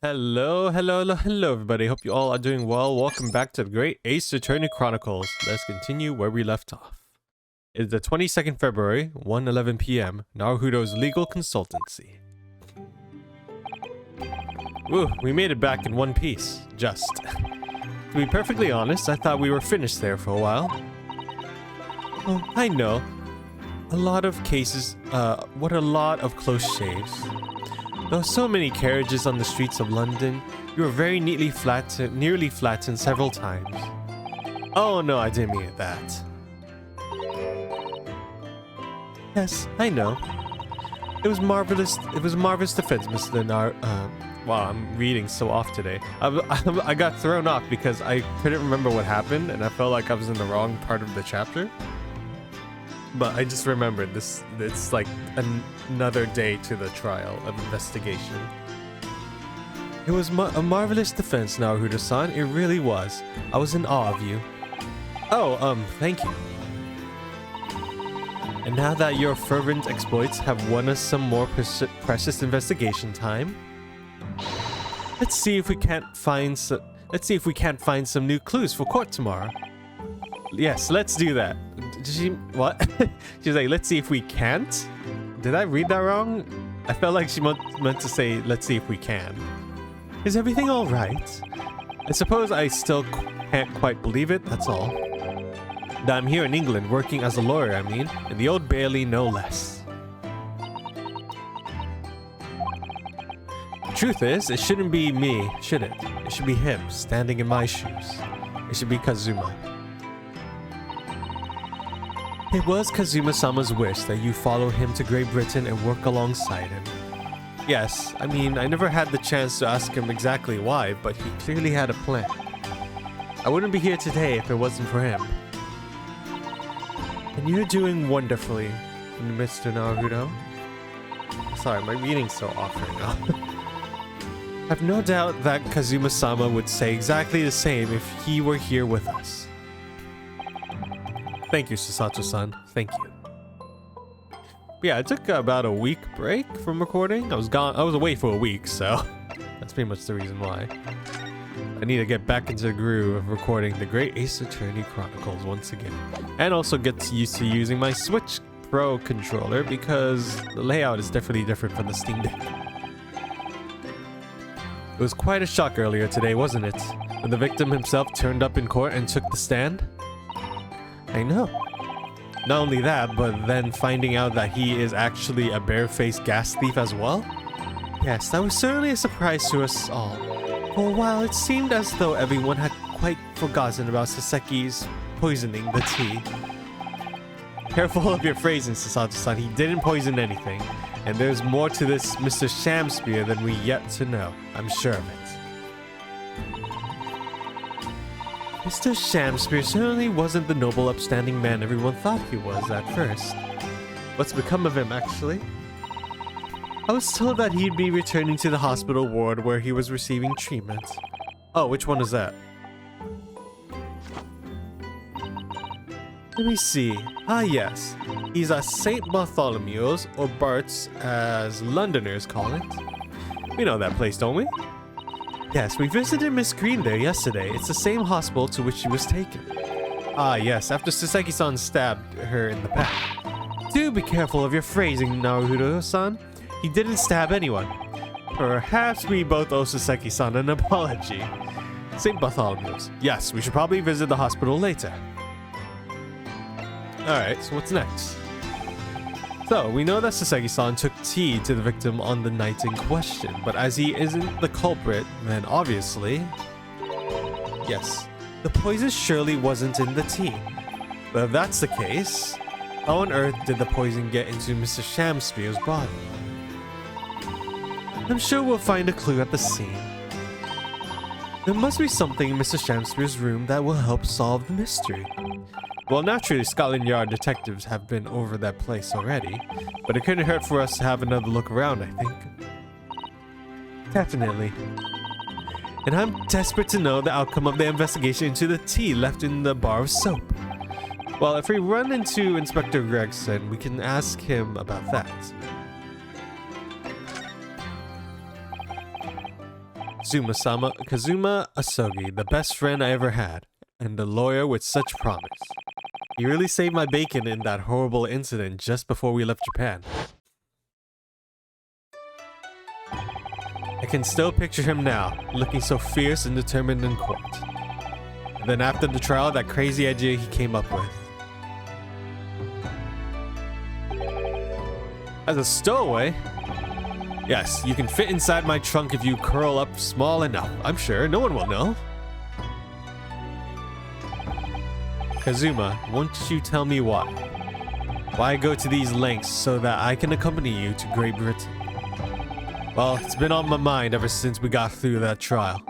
Hello, everybody. Hope you all are doing well. Welcome back to the Great Ace Attorney Chronicles. Let's continue where we left off. It's the 22nd February, 1:11 p.m., Naruto's legal consultancy. Ooh, we made it back in one piece. Just. To be perfectly honest, I thought we were finished there for a while. Oh, I know. A lot of cases, what a lot of close shaves. There were so many carriages on the streets of London, you were very nearly flattened several times. Oh no, I didn't mean that. Yes, I know. It was marvelous defense, Mr. Wow, I'm reading so off today. I got thrown off because I couldn't remember what happened and I felt like I was in the wrong part of the chapter. But I just remembered this. It's like another day to the trial of investigation. It was a marvelous defense, Naruto-san. It really was. I was in awe of you. Oh, thank you. And now that your fervent exploits have won us some more precious investigation time, let's see if we can't find some new clues for court tomorrow. Yes, let's do that. What? She's like, let's see if we can't? Did I read that wrong? I felt like she meant to say, let's see if we can. Is everything all right? I suppose I still can't quite believe it, that's all. That I'm here in England working as a lawyer, I mean, in the Old Bailey no less. The truth is, it shouldn't be me, should it? It should be him, standing in my shoes. It should be Kazuma. It was Kazuma-sama's wish that you follow him to Great Britain and work alongside him. Yes, I mean, I never had the chance to ask him exactly why, but he clearly had a plan. I wouldn't be here today if it wasn't for him. And you're doing wonderfully, Mr. Naruto. Sorry, my reading's so off right now. I've no doubt that Kazuma-sama would say exactly the same if he were here with us. Thank you, Susato-san. Thank you. Yeah, I took about a week break from recording. I was away for a week, so that's pretty much the reason why. I need to get back into the groove of recording the Great Ace Attorney Chronicles once again. And also get used to using my Switch Pro controller because the layout is definitely different from the Steam Deck. It was quite a shock earlier today, wasn't it? When the victim himself turned up in court and took the stand? I know. Not only that, but then finding out that he is actually a barefaced gas thief as well? Yes, that was certainly a surprise to us all. For a while, it seemed as though everyone had quite forgotten about Saseki's poisoning the tea. Careful of your phrasing, Susato-san. He didn't poison anything. And there's more to this Mr. Shamspear than we yet to know. I'm sure of it. Mr. Shamspear certainly wasn't the noble, upstanding man everyone thought he was at first. What's become of him, actually? I was told that he'd be returning to the hospital ward where he was receiving treatment. Oh, which one is that? Let me see. Ah, yes. He's at St. Bartholomew's, or Bart's, as Londoners call it. We know that place, don't we? Yes, we visited Miss Green there yesterday. It's the same hospital to which she was taken. Ah, yes, after Saseki-san stabbed her in the back. Do be careful of your phrasing, Naruto-san. He didn't stab anyone. Perhaps we both owe Saseki-san an apology. St. Bartholomew's. Yes, we should probably visit the hospital later. Alright, so what's next? So, we know that Saseki-san took tea to the victim on the night in question, but as he isn't the culprit, then obviously... Yes, the poison surely wasn't in the tea. But if that's the case, how on earth did the poison get into Mr. Shamspear's body? I'm sure we'll find a clue at the scene. There must be something in Mr. Shamspear's room that will help solve the mystery. Well, naturally, Scotland Yard detectives have been over that place already, but it couldn't hurt for us to have another look around, I think. Definitely. And I'm desperate to know the outcome of the investigation into the tea left in the bar of soap. Well, if we run into Inspector Gregson, we can ask him about that. Kazuma Asogi, the best friend I ever had, and a lawyer with such promise. He really saved my bacon in that horrible incident just before we left Japan. I can still picture him now, looking so fierce and determined in court. And then after the trial, that crazy idea he came up with. As a stowaway? Yes, you can fit inside my trunk if you curl up small enough. I'm sure no one will know. Kazuma, won't you tell me why? Why go to these lengths so that I can accompany you to Great Britain? Well, it's been on my mind ever since we got through that trial.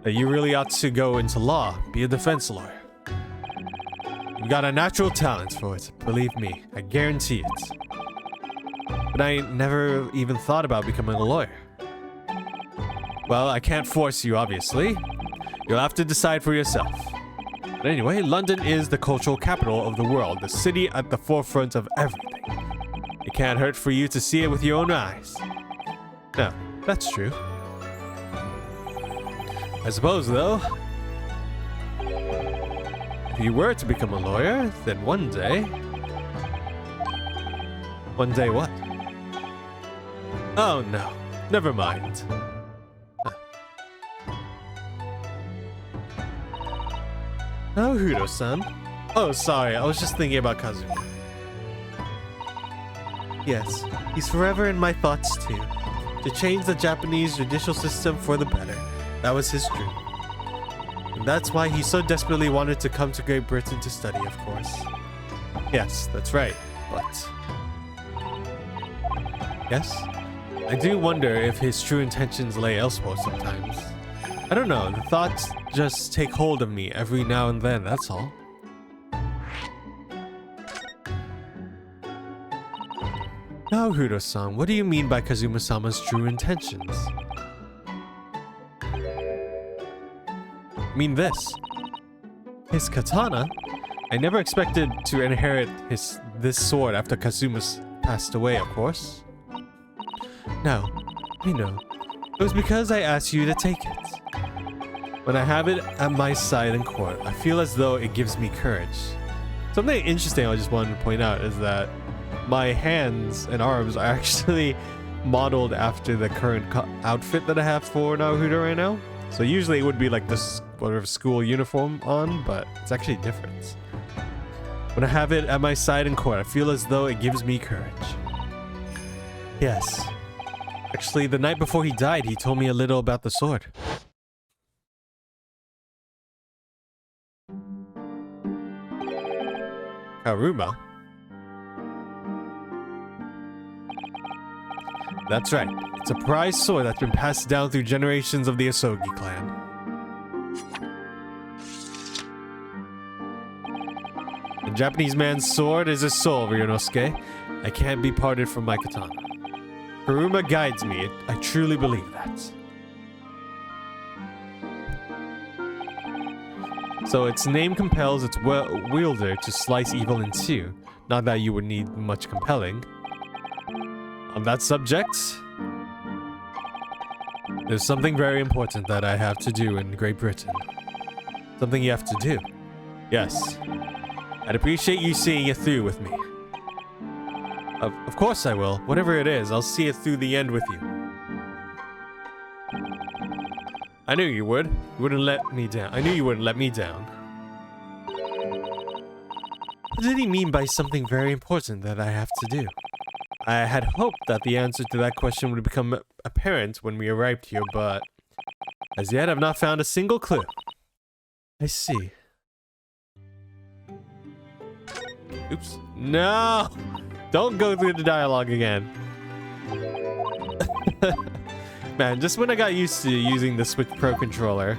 That you really ought to go into law, be a defense lawyer. You've got a natural talent for it, believe me, I guarantee it. But I never even thought about becoming a lawyer. Well, I can't force you, obviously. You'll have to decide for yourself. But anyway, London is the cultural capital of the world, the city at the forefront of everything. It can't hurt for you to see it with your own eyes. No, that's true. I suppose, though, if you were to become a lawyer, then one day... One day what? Oh no, never mind. Oh, Hiro-san. Oh, sorry, I was just thinking about Kazuma. Yes, he's forever in my thoughts too. To change the Japanese judicial system for the better. That was his dream. And that's why he so desperately wanted to come to Great Britain to study, of course. Yes, that's right, but... Yes? I do wonder if his true intentions lay elsewhere sometimes. I don't know, the thoughts just take hold of me every now and then, that's all. Now, Hiro-san, what do you mean by Kazuma-sama's true intentions? I mean this. His katana? I never expected to inherit this sword after Kazuma's passed away, of course. No, I know. It was because I asked you to take it. When I have it at my side in court, I feel as though it gives me courage. Something interesting I just wanted to point out is that my hands and arms are actually modeled after the current outfit that I have for Naruto right now. So usually it would be like this whatever school uniform on, but it's actually different. When I have it at my side in court, I feel as though it gives me courage. Yes. Actually, the night before he died, he told me a little about the sword. Haruma? That's right. It's a prized sword that's been passed down through generations of the Asogi clan. A Japanese man's sword is his soul, Ryunosuke. I can't be parted from my katana. Haruma guides me. I truly believe that. So its name compels its wielder to slice evil in two. Not that you would need much compelling. On that subject, there's something very important that I have to do in Great Britain. Something you have to do. Yes. I'd appreciate you seeing it through with me. Of course I will. Whatever it is, I'll see it through the end with you. I knew you would. You wouldn't let me down. I knew you wouldn't let me down. What did he mean by something very important that I have to do? I had hoped that the answer to that question would become apparent when we arrived here, but as yet I've not found a single clue. I see. Oops. No! Don't go through the dialogue again. Man, just when I got used to using the Switch Pro controller,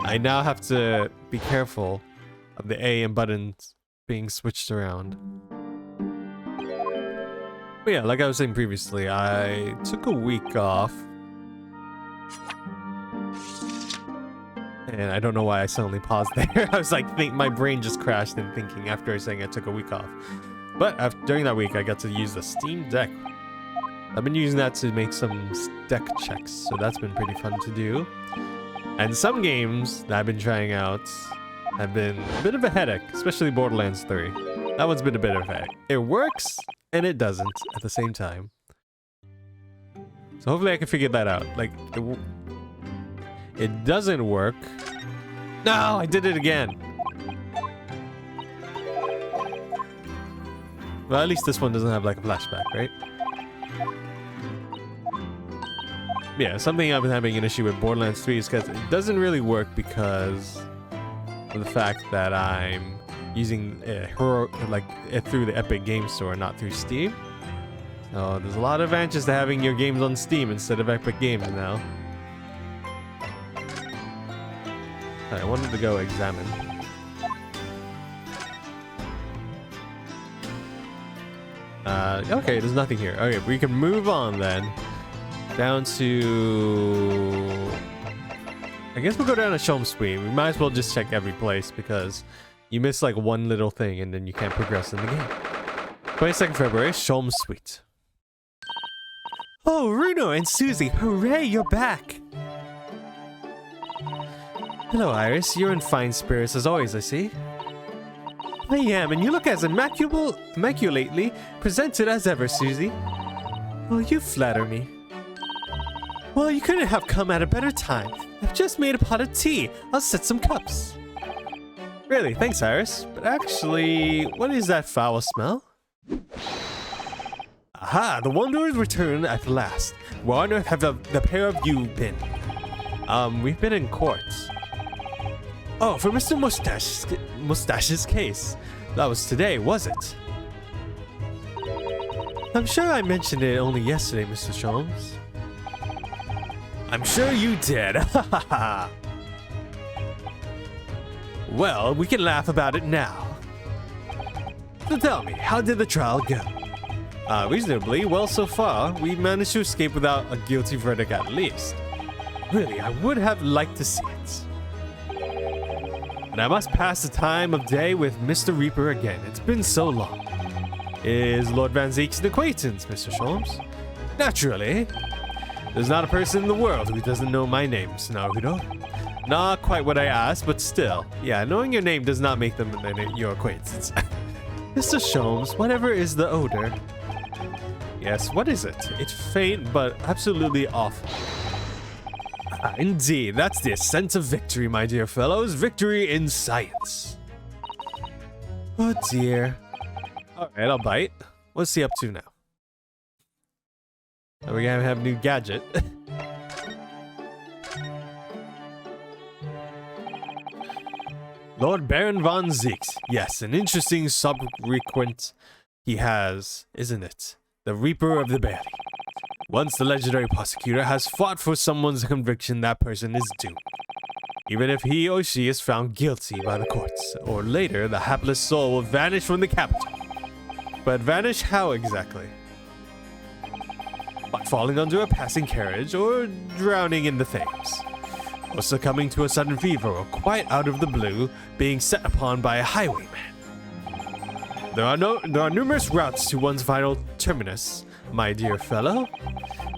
I now have to be careful of the A and buttons being switched around. But yeah, like I was saying previously, I took a week off. And I don't know why I suddenly paused there. I was like, my brain just crashed in thinking after saying I took a week off. But during that week, I got to use the Steam Deck. I've been using that to make some deck checks, so that's been pretty fun to do. And some games that I've been trying out have been a bit of a headache, especially Borderlands 3. That one's been a bit of a headache. It works, and it doesn't at the same time. So hopefully I can figure that out. Like, it doesn't work. No, I did it again. Well, at least this one doesn't have like a flashback, right? Yeah, something I've been having an issue with Borderlands 3 is because it doesn't really work because of the fact that I'm using through the Epic Game Store, not through Steam. So there's a lot of advantages to having your games on Steam instead of Epic Games now. I wanted to go examine. Okay, there's nothing here. Okay, we can move on then. Down to... I guess we'll go down to Eshop Suite. We might as well just check every place because you miss like one little thing and then you can't progress in the game. 22nd February, Eshop Suite. Oh, Ryuno and Susie, hooray, you're back! Hello, Iris. You're in fine spirits as always, I see. I am, and you look as immaculately presented as ever, Susie. Oh, you flatter me. Well, you couldn't have come at a better time. I've just made a pot of tea. I'll set some cups. Really, thanks, Iris. But actually, what is that foul smell? Aha, the Wanderers returned at last. Where on earth have the pair of you been? We've been in court. Oh, for Mr. Mustache's case. That was today, was it? I'm sure I mentioned it only yesterday, Mr. Sholmes. I'm sure you did. Well, we can laugh about it now. So tell me, how did the trial go? Reasonably well so far. We managed to escape without a guilty verdict at least. Really, I would have liked to see it. And I must pass the time of day with Mr. Reaper again. It's been so long. Is Lord Van Zeek's an acquaintance, Mr. Sholmes? Naturally. There's not a person in the world who doesn't know my name, Naruto. Not quite what I asked, but still. Yeah, knowing your name does not make them your acquaintance. Mr. Sholmes, whatever is the odor? Yes, what is it? It's faint, but absolutely awful. Indeed, that's the sense of victory, my dear fellows. Victory in science. Oh dear. Alright, I'll bite. What's he up to now? Are we gonna have a new gadget? Lord Baron von Zeeks. Yes, an interesting subsequent he has, isn't it? The Reaper of the Bailey. Once the legendary prosecutor has fought for someone's conviction, that person is doomed. Even if he or she is found guilty by the courts, or later, the hapless soul will vanish from the capital. But vanish how exactly? By falling under a passing carriage, or drowning in the Thames, or succumbing to a sudden fever, or quite out of the blue, being set upon by a highwayman. There are numerous routes to one's final terminus, my dear fellow.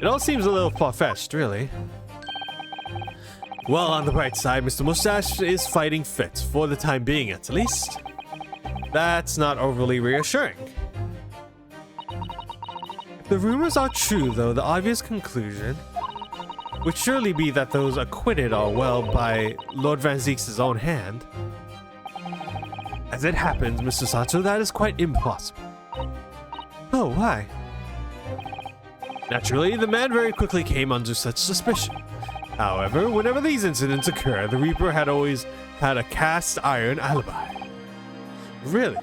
It all seems a little far-fetched, really. Well, on the bright side, Mr. Mustache is fighting fit, for the time being at least. That's not overly reassuring. If the rumors are true, though, the obvious conclusion would surely be that those acquitted are, well, by Lord Van Zeek's own hand. As it happens, Mr. Sato, that is quite impossible. Oh, why? Naturally, the man very quickly came under such suspicion. However, whenever these incidents occur, the Reaper had always had a cast iron alibi. Really?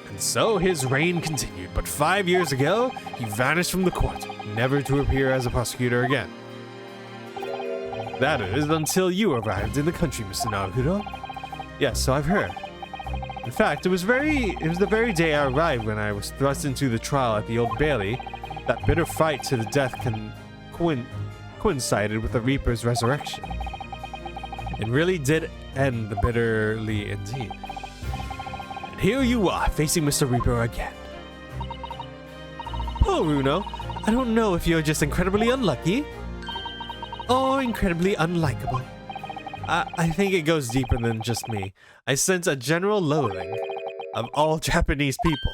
And so his reign continued, but 5 years ago, he vanished from the court, never to appear as a prosecutor again. That is, until you arrived in the country, Mr. Naruto. Yes, so I've heard. In fact, it was the very day I arrived when I was thrust into the trial at the Old Bailey. That bitter fight to the death coincided with the Reaper's resurrection. It really did end bitterly indeed. And here you are, facing Mr. Reaper again. Oh, Runo, I don't know if you're just incredibly unlucky or incredibly unlikable. I think it goes deeper than just me. I sense a general loathing of all Japanese people.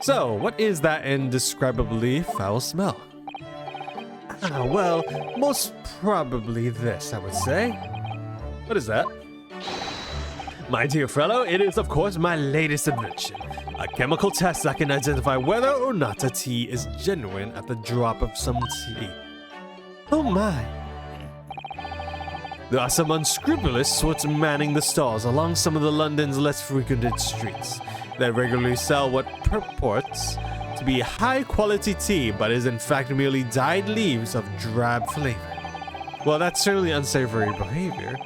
So, what is that indescribably foul smell? Well, most probably this, I would say. What is that? My dear fellow, it is of course my latest invention. A chemical test that can identify whether or not a tea is genuine at the drop of some tea. Oh my. There are some unscrupulous sorts manning the stalls along some of the London's less frequented streets that regularly sell what purports to be high-quality tea, but is in fact merely dyed leaves of drab flavor. Well, that's certainly unsavory behavior.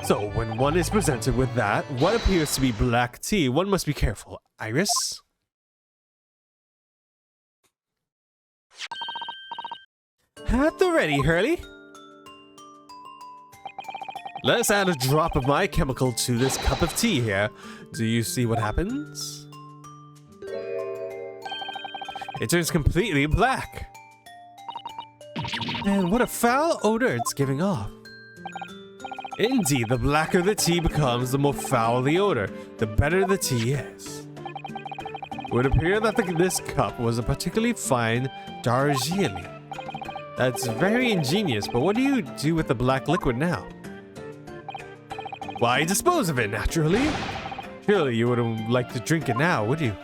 So, when one is presented with that, what appears to be black tea, one must be careful. Iris? At the ready, Hurley. Let's add a drop of my chemical to this cup of tea here. Do you see what happens? It turns completely black. And what a foul odor it's giving off. Indeed, the blacker the tea becomes, the more foul the odor, the better the tea is. It would appear that this cup was a particularly fine Darjeeling. That's very ingenious, but what do you do with the black liquid now? Why, dispose of it, naturally. Surely you wouldn't like to drink it now, would you?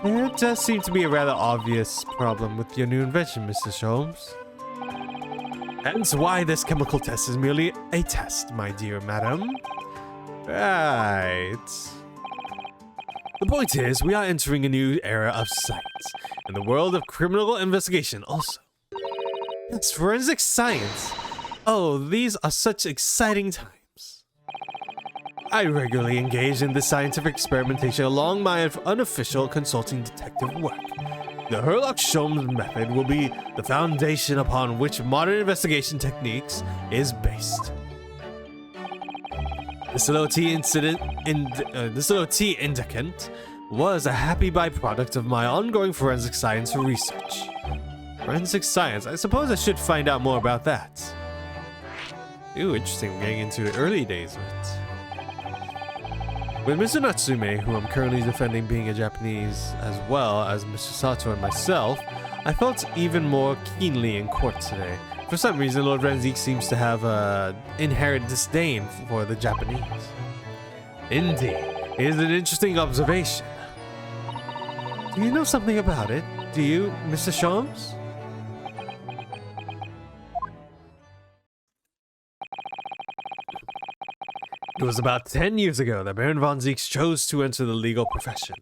There does seem to be a rather obvious problem with your new invention, Mr. Holmes. Hence why this chemical test is merely a test, my dear madam. Right. The point is, we are entering a new era of science, and the world of criminal investigation also. Yes, forensic science. Oh, these are such exciting times. I regularly engage in this scientific experimentation along my unofficial consulting detective work. The Sherlock-Holmes method will be the foundation upon which modern investigation techniques is based. This little tea indicant was a happy byproduct of my ongoing forensic science research. Forensic science? I suppose I should find out more about that. Ooh, interesting. We're getting into the early days of it. With Mr. Natsume, who I'm currently defending being a Japanese, as well as Mr. Sato and myself, I felt even more keenly in court today. For some reason, Lord Renzik seems to have an inherent disdain for the Japanese. Indeed, it is an interesting observation. Do you know something about it? Do you, Mr. Sholmes? It was about 10 years ago that Baron von Zieks chose to enter the legal profession.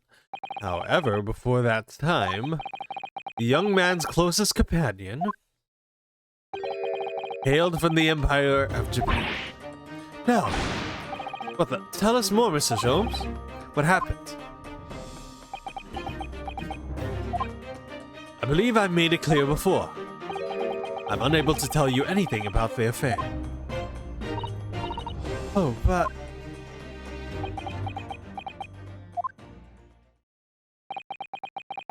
However, before that time, the young man's closest companion hailed from the Empire of Japan. Now, tell us more, Mr. Sholmes. What happened? I believe I've made it clear before. I'm unable to tell you anything about the affair. Oh, but...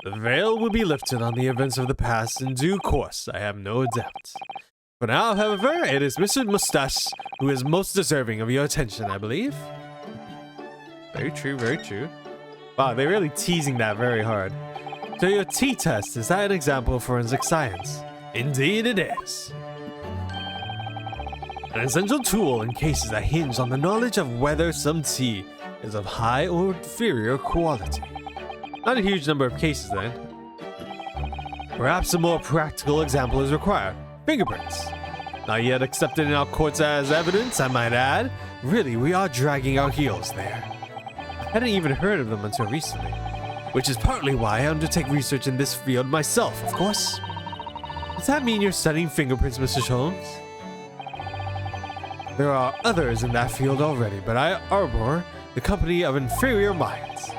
The veil will be lifted on the events of the past in due course, I have no doubt. For now, however, it is Mr. Mustache who is most deserving of your attention, I believe. Very true, very true. Wow, they're really teasing that very hard. So your tea test, is that an example of forensic science? Indeed it is. An essential tool in cases that hinge on the knowledge of whether some tea is of high or inferior quality. Not a huge number of cases then. Perhaps a more practical example is required. Fingerprints. Not yet accepted in our courts as evidence, I might add. Really, we are dragging our heels there. I hadn't even heard of them until recently, which is partly why I undertake research in this field myself, of course. Does that mean you're studying fingerprints, Mr. Holmes? There are others in that field already, but I arbor the company of inferior minds.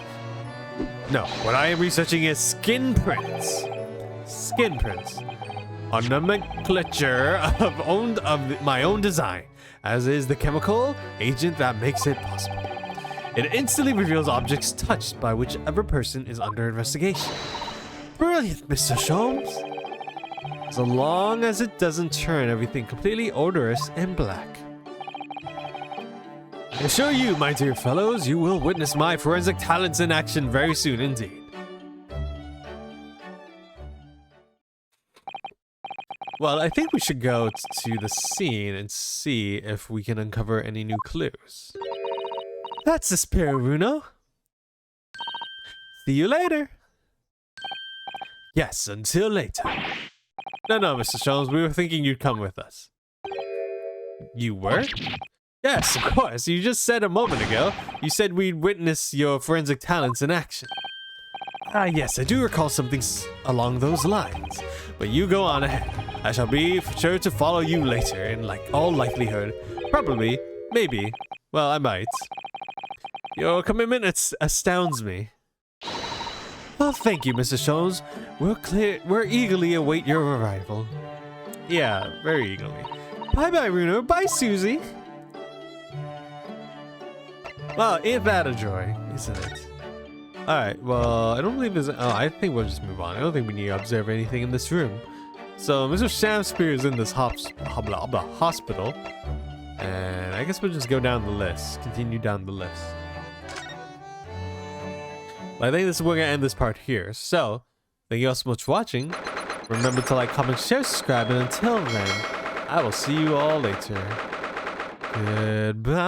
No, what I am researching is skin prints. Skin prints. a nomenclature of my own design, as is the chemical agent that makes it possible. It instantly reveals objects touched by whichever person is under investigation. Brilliant, Mr. Sholmes. So long as it doesn't turn everything completely odorous and black. I assure you, my dear fellows, you will witness my forensic talents in action very soon indeed. Well, I think we should go to the scene and see if we can uncover any new clues. That's the spirit, Runo. See you later. Yes, until later. No, Mr. Sholmes, we were thinking you'd come with us. You were? Yes, of course. You just said a moment ago. You said we'd witness your forensic talents in action. Ah, yes, I do recall something along those lines. But you go on ahead. I shall be sure to follow you later, in all likelihood. Probably. Maybe. Well, I might. Your commitment astounds me. Well, thank you, Mr. Sholmes. We're eagerly await your arrival. Yeah, very eagerly. Bye-bye, Runo. Bye, Susie. Well, ain't that a joy, isn't it? Alright, well, I don't believe there's... Oh, I think we'll just move on. I don't think we need to observe anything in this room. So, Mr. Shamspear is in this hospital. And I guess we'll just go down the list. Continue down the list. But I think this is where we're going to end this part here. So, thank you all so much for watching. Remember to like, comment, share, subscribe, and until then, I will see you all later. Goodbye.